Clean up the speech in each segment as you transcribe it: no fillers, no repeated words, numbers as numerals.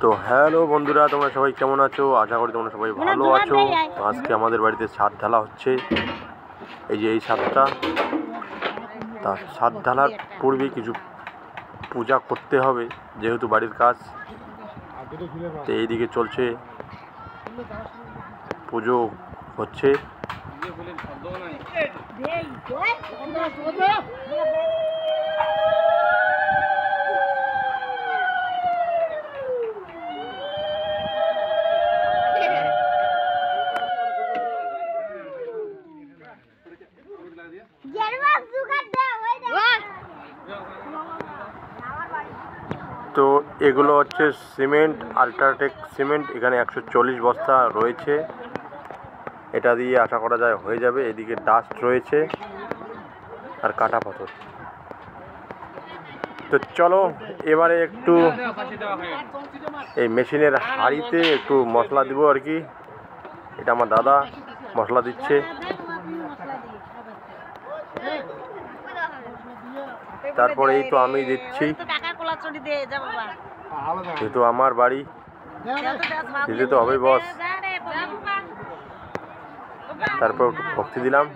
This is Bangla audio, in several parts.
তো হ্যালো বন্ধুরা, তোমরা সবাই কেমন আছো? আশা করি তোমরা সবাই ভালো আছো। তো আজকে আমাদের বাড়িতে ছাদ ঢালা হচ্ছে। এই যে এই ছাদটা, তা ছাদ ঢালার পূর্বে কিছু পূজা করতে হবে, যেহেতু বাড়ির কাজ। তো এইদিকে চলছে, পুজো হচ্ছে। তো এগুলো হচ্ছে সিমেন্ট, আল্ট্রাটেক সিমেন্ট। এখানে 140 বস্তা রয়েছে, এটা দিয়ে আশা করা যায় হয়ে যাবে। এদিকে ডাস্ট রয়েছে আর কাটা পাথর। তো চলো এবারে একটু এই মেশিনের হাঁড়িতে একটু মশলা দিব আর কি। এটা আমার দাদা মশলা দিচ্ছে। তারপরে এই তো আমি দিচ্ছি, যেহেতু আমার বাড়ি দিতে তো হবেই বস। তারপর একটু ভক্তি দিলাম।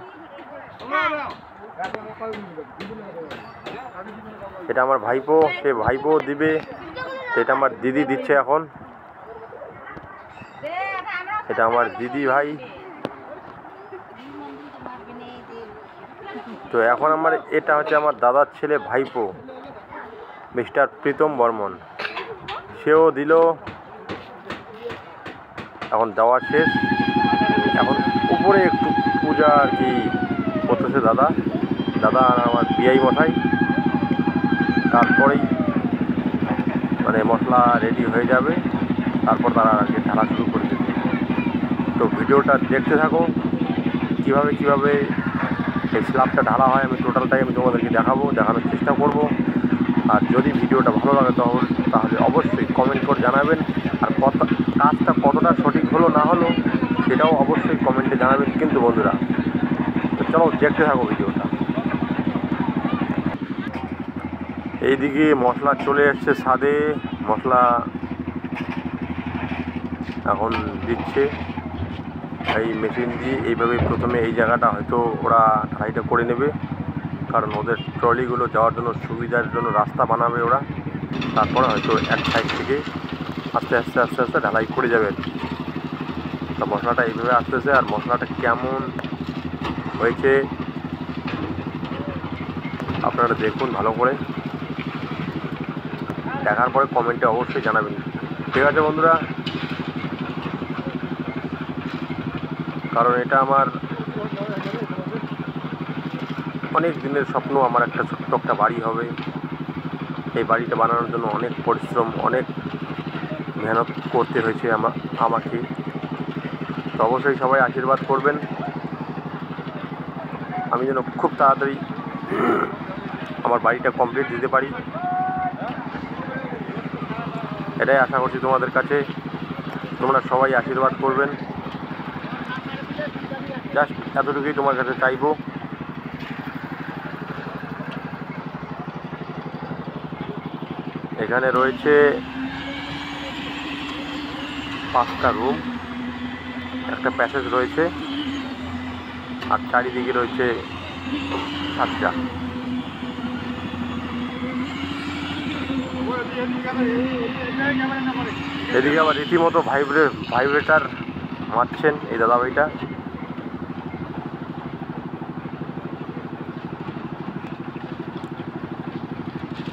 এটা আমার ভাইপো, সে ভাইপো দিবে। এটা আমার দিদি দিচ্ছে এখন। এটা আমার দিদি ভাই। তো এখন আমার এটা হচ্ছে আমার দাদার ছেলে ভাইপো, মিস্টার প্রীতম বর্মন, সেও দিল। এখন দেওয়া শেষ। এখন উপরে একটু পূজা আর কি করতেছে দাদা আর আমার বিআই মশাই। তারপরেই মানে মশলা রেডি হয়ে যাবে, তারপর তারা আর কি ঢালা শুরু করে দেবে। তো ভিডিওটা দেখতে থাকো, কিভাবে এই স্ল্যাবটা ঢালা হয়। আমি টোটালটাই তোমাদেরকে দেখানোর চেষ্টা করব। আর যদি ভিডিওটা ভালো লাগে তাহলে অবশ্যই কমেন্ট করে জানাবেন। আর কাজটা কতটা সঠিক হলো না হলো সেটাও অবশ্যই কমেন্টে জানাবেন কিন্তু বন্ধুরা। তো চলো দেখতে থাকো ভিডিওটা। এইদিকে মশলা চলে এসছে ছাদে, মশলা এখন দিচ্ছে এই মেশিন দিয়ে। এইভাবে প্রথমে এই জায়গাটা হয়তো ওরা ঢালাইটা করে নেবে, কারণ ওদের ট্রলিগুলো যাওয়ার জন্য সুবিধার জন্য রাস্তা বানাবে ওরা। তারপরে হয়তো এক সাইড থেকে আস্তে আস্তে ঢালাই করে যাবে। তো মশলাটা এইভাবে আসতেছে। আর মশলাটা কেমন হয়েছে আপনারা দেখুন ভালো করে। দেখার পরে কমেন্টে অবশ্যই জানাবেন, ঠিক আছে বন্ধুরা? কারণ এটা আমার অনেক দিনের স্বপ্ন, আমার একটা ছোট্ট একটা বাড়ি হবে। এই বাড়িটা বানানোর জন্য অনেক পরিশ্রম, অনেক মেহনত করতে হয়েছে আমাকে। তো অবশ্যই সবাই আশীর্বাদ করবেন, আমি যেন খুব তাড়াতাড়ি আমার বাড়িটা কমপ্লিট দিতে পারি, এটাই আশা করছি তোমাদের কাছে। তোমরা সবাই আশীর্বাদ করবেন, জাস্ট এতটুকুই তোমার কাছে চাইবো। এখানে রয়েছে 5টা রুম, একটা প্যাসেজ রয়েছে, আর চারিদিকে রয়েছে 7টা। এদিকে আবার রীতিমতো ভাইব্রেটার মারছেন এই দাদাভাইটা।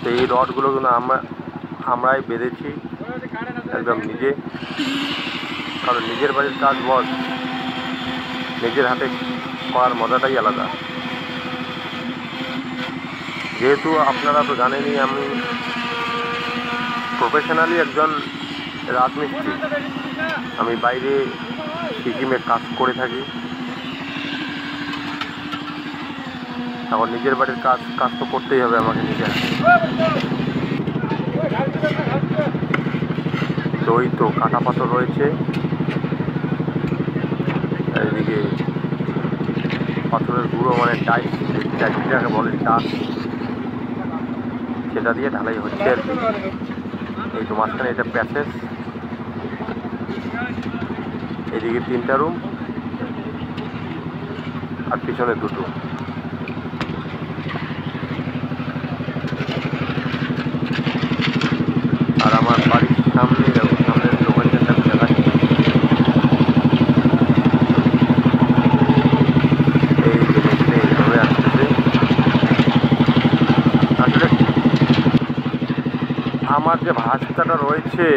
তো এই রডগুলো কিন্তু আমরাই বেঁধেছি একদম নিজে, কারণ নিজের বাড়ির কাজ বস, নিজের হাতে করার মজাটাই আলাদা। যেহেতু আপনারা তো জানেনই আমি প্রফেশনালি একজন রাজমিস্ত্রি, আমি বাইরে সিকিমে কাজ করে থাকি। এখন নিজের বাড়ির কাজ তো করতেই হবে আমাকে নিজের। তো ওই তো কাটা পাথর রয়েছে, এদিকে পাথরের গুঁড়ো মানে ডাইস, যেটাকে বলে ডাস্ট, সেটা দিয়ে ঢালাই হচ্ছে আর কি। এই তো মাঝখানে এটা প্যাসেজ, এদিকে 3টা রুম আর পিছনে 2টো। আর আমার বাড়ির সামনে দেখো, সামনের লোকেশনটা আমি দেখাচ্ছি। এই যে দেখতে এইভাবে আসতেছে। আসলে আমার যে ভাস্তাটা রয়েছে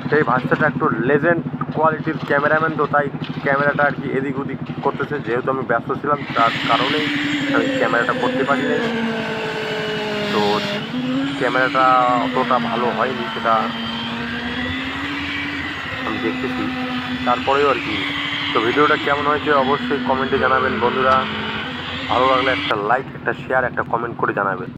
সেই ভাস্তাটা একটু লেজেন্ড কোয়ালিটির ক্যামেরাম্যান, তো তাই ক্যামেরাটা আর কি এদিক ওদিক করতেছে। যেহেতু আমি ব্যস্ত ছিলাম তার কারণেই আমি ক্যামেরাটা করতে পারি নাই। তো ক্যামেরাটা অতটা ভালো হয়নি, সেটা আমি দেখতেছি। তারপরেও আর কি, তো ভিডিওটা কেমন হয়েছে অবশ্যই কমেন্টে জানাবেন বন্ধুরা। ভালো লাগলে একটা লাইক, একটা শেয়ার, একটা কমেন্ট করে জানাবেন।